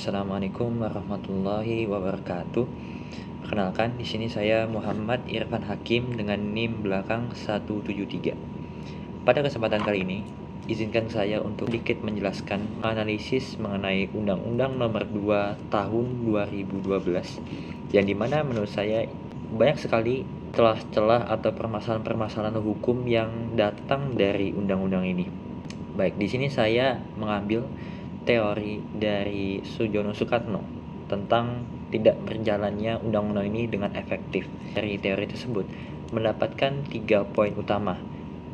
Assalamualaikum warahmatullahi wabarakatuh. Perkenalkan, di sini saya Muhammad Irfan Hakim dengan NIM belakang 173. Pada kesempatan kali ini, izinkan saya untuk sedikit menjelaskan analisis mengenai Undang-Undang Nomor 2 Tahun 2012, yang dimana menurut saya banyak sekali celah-celah atau permasalahan-permasalahan hukum yang datang dari undang-undang ini. Baik, di sini saya mengambil teori dari Sujono Soekarno tentang tidak berjalannya undang-undang ini dengan efektif. Dari teori tersebut mendapatkan 3 poin utama.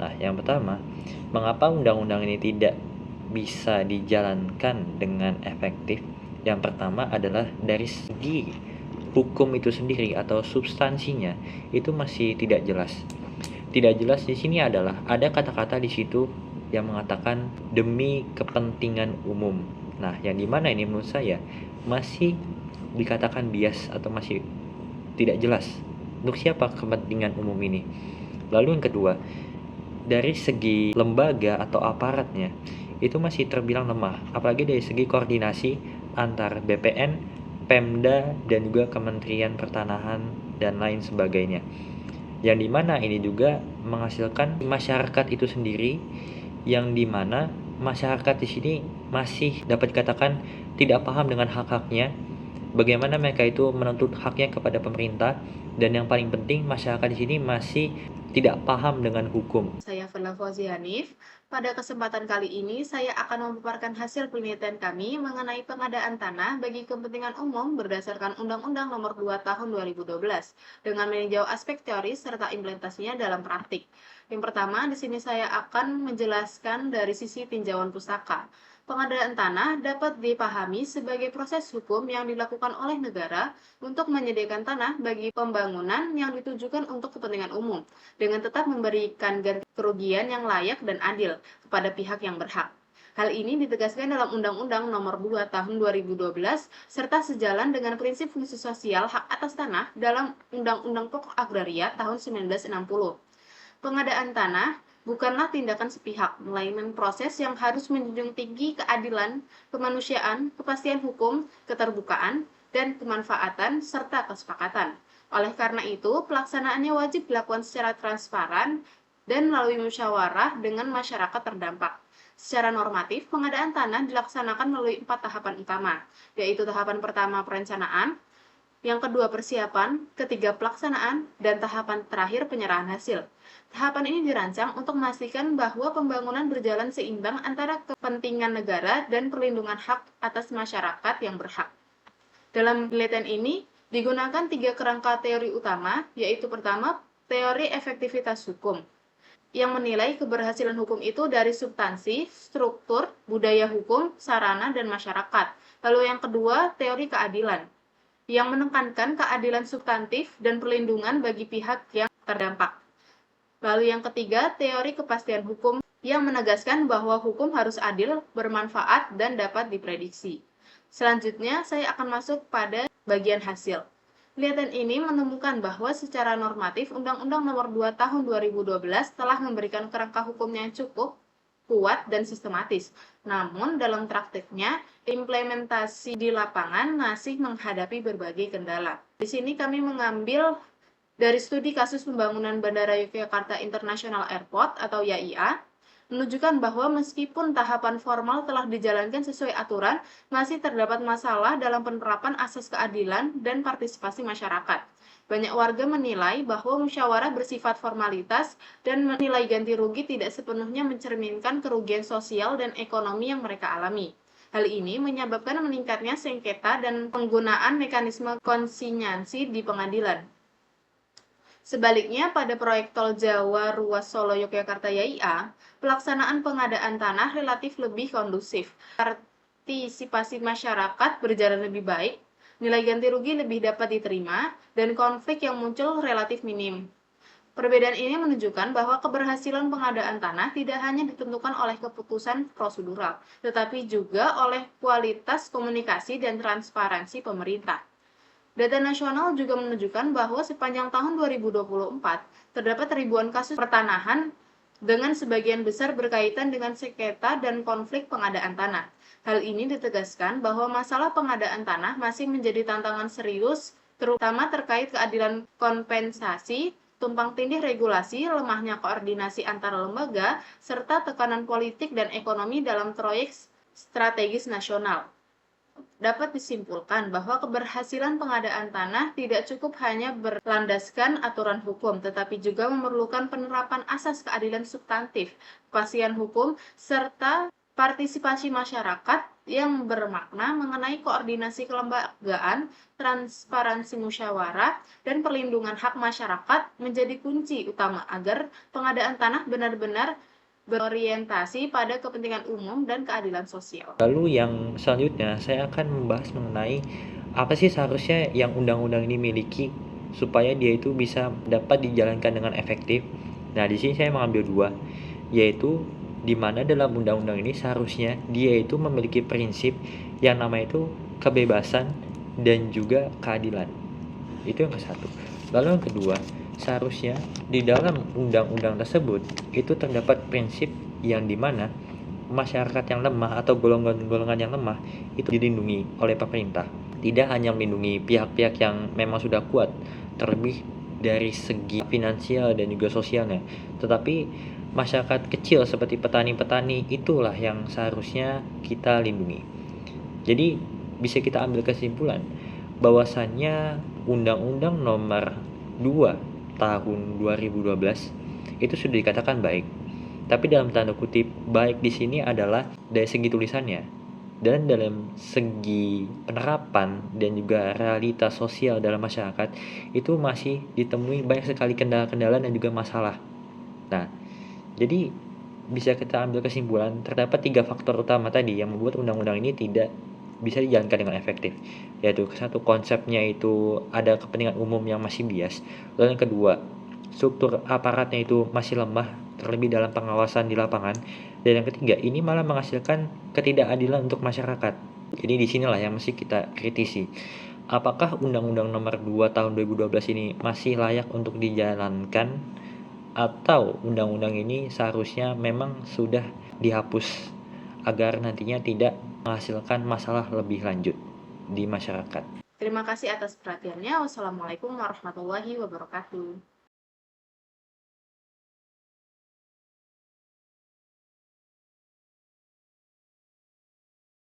Nah, yang pertama, mengapa undang-undang ini tidak bisa dijalankan dengan efektif? Yang pertama adalah dari segi hukum itu sendiri atau substansinya itu masih tidak jelas. Tidak jelas di sini adalah ada kata-kata di situ yang mengatakan demi kepentingan umum. Nah, yang dimana ini menurut saya masih dikatakan bias atau masih tidak jelas untuk siapa kepentingan umum ini. Lalu yang kedua, dari segi lembaga atau aparatnya itu masih terbilang lemah, apalagi dari segi koordinasi antar BPN, Pemda, dan juga Kementerian Pertanahan dan lain sebagainya. Yang dimana ini juga menghasilkan masyarakat itu sendiri, yang dimana masyarakat di sini masih dapat dikatakan tidak paham dengan hak-haknya, bagaimana mereka itu menuntut haknya kepada pemerintah, dan yang paling penting masyarakat di sini masih tidak paham dengan hukum. Saya Firla Fauzi Hanif. Pada kesempatan kali ini, saya akan memaparkan hasil penelitian kami mengenai pengadaan tanah bagi kepentingan umum berdasarkan Undang-Undang Nomor 2 Tahun 2012 dengan meninjau aspek teoris serta implementasinya dalam praktik. Yang pertama, di sini saya akan menjelaskan dari sisi tinjauan pustaka. Pengadaan tanah dapat dipahami sebagai proses hukum yang dilakukan oleh negara untuk menyediakan tanah bagi pembangunan yang ditujukan untuk kepentingan umum, dengan tetap memberikan ganti kerugian yang layak dan adil kepada pihak yang berhak. Hal ini ditegaskan dalam Undang-Undang Nomor 2 Tahun 2012 serta sejalan dengan prinsip fungsi sosial hak atas tanah dalam Undang-Undang Pokok Agraria tahun 1960. Pengadaan tanah bukanlah tindakan sepihak, melainkan proses yang harus menjunjung tinggi keadilan, kemanusiaan, kepastian hukum, keterbukaan, dan kemanfaatan, serta kesepakatan. Oleh karena itu, pelaksanaannya wajib dilakukan secara transparan dan melalui musyawarah dengan masyarakat terdampak. Secara normatif, pengadaan tanah dilaksanakan melalui 4 tahapan utama, yaitu tahapan pertama perencanaan, yang kedua persiapan, ketiga pelaksanaan, dan tahapan terakhir penyerahan hasil. Tahapan ini dirancang untuk memastikan bahwa pembangunan berjalan seimbang antara kepentingan negara dan perlindungan hak atas masyarakat yang berhak. Dalam penelitian ini, digunakan 3 kerangka teori utama, yaitu pertama, teori efektivitas hukum, yang menilai keberhasilan hukum itu dari substansi, struktur, budaya hukum, sarana, dan masyarakat. Lalu yang kedua, teori keadilan, yang menekankan keadilan substantif dan perlindungan bagi pihak yang terdampak. Lalu yang ketiga, teori kepastian hukum, yang menegaskan bahwa hukum harus adil, bermanfaat, dan dapat diprediksi. Selanjutnya, saya akan masuk pada bagian hasil. Penelitian ini menemukan bahwa secara normatif Undang-Undang Nomor 2 Tahun 2012 telah memberikan kerangka hukum yang cukup kuat dan sistematis. Namun dalam praktiknya, implementasi di lapangan masih menghadapi berbagai kendala. Di sini kami mengambil dari studi kasus pembangunan Bandara Yogyakarta International Airport atau YIA, menunjukkan bahwa meskipun tahapan formal telah dijalankan sesuai aturan, masih terdapat masalah dalam penerapan asas keadilan dan partisipasi masyarakat. Banyak warga menilai bahwa musyawarah bersifat formalitas dan menilai ganti rugi tidak sepenuhnya mencerminkan kerugian sosial dan ekonomi yang mereka alami. Hal ini menyebabkan meningkatnya sengketa dan penggunaan mekanisme konsinyasi di pengadilan. Sebaliknya, pada proyek Tol Jawa Ruas Solo Yogyakarta YIA, pelaksanaan pengadaan tanah relatif lebih kondusif. Partisipasi masyarakat berjalan lebih baik, nilai ganti rugi lebih dapat diterima, dan konflik yang muncul relatif minim. Perbedaan ini menunjukkan bahwa keberhasilan pengadaan tanah tidak hanya ditentukan oleh keputusan prosedural, tetapi juga oleh kualitas komunikasi dan transparansi pemerintah. Data nasional juga menunjukkan bahwa sepanjang tahun 2024, terdapat ribuan kasus pertanahan dengan sebagian besar berkaitan dengan sengketa dan konflik pengadaan tanah. Hal ini ditegaskan bahwa masalah pengadaan tanah masih menjadi tantangan serius, terutama terkait keadilan kompensasi, tumpang tindih regulasi, lemahnya koordinasi antar lembaga, serta tekanan politik dan ekonomi dalam proyek strategis nasional. Dapat disimpulkan bahwa keberhasilan pengadaan tanah tidak cukup hanya berlandaskan aturan hukum, tetapi juga memerlukan penerapan asas keadilan substantif, kepastian hukum, serta partisipasi masyarakat yang bermakna mengenai koordinasi kelembagaan, transparansi musyawarah, dan perlindungan hak masyarakat menjadi kunci utama agar pengadaan tanah benar-benar berorientasi pada kepentingan umum dan keadilan sosial. Lalu yang selanjutnya saya akan membahas mengenai apa sih seharusnya yang undang-undang ini miliki supaya dia itu bisa dapat dijalankan dengan efektif. Nah, di sini saya mengambil dua, yaitu di mana dalam undang-undang ini seharusnya dia itu memiliki prinsip yang namanya itu kebebasan dan juga keadilan. Itu yang ke satu. Lalu yang kedua, seharusnya di dalam undang-undang tersebut itu terdapat prinsip yang dimana masyarakat yang lemah atau golongan-golongan yang lemah itu dilindungi oleh pemerintah. Tidak hanya melindungi pihak-pihak yang memang sudah kuat, terlebih dari segi finansial dan juga sosialnya, tetapi masyarakat kecil seperti petani-petani itulah yang seharusnya kita lindungi. Jadi bisa kita ambil kesimpulan bahwasannya Undang-Undang Nomor 2 Tahun 2012 itu sudah dikatakan baik. Tapi dalam tanda kutip baik di sini adalah dari segi tulisannya dan dalam segi penerapan dan juga realitas sosial dalam masyarakat itu masih ditemui banyak sekali kendala-kendala dan juga masalah. Nah, jadi bisa kita ambil kesimpulan terdapat 3 faktor utama tadi yang membuat undang-undang ini tidak bisa dijalankan dengan efektif, yaitu satu, konsepnya itu ada kepentingan umum yang masih bias, lalu yang kedua, struktur aparatnya itu masih lemah terlebih dalam pengawasan di lapangan, dan yang ketiga ini malah menghasilkan ketidakadilan untuk masyarakat. Jadi disinilah yang mesti kita kritisi, apakah Undang-Undang Nomor 2 Tahun 2012 ini masih layak untuk dijalankan atau undang-undang ini seharusnya memang sudah dihapus agar nantinya tidak menghasilkan masalah lebih lanjut di masyarakat. Terima kasih atas perhatiannya. Wassalamualaikum warahmatullahi wabarakatuh.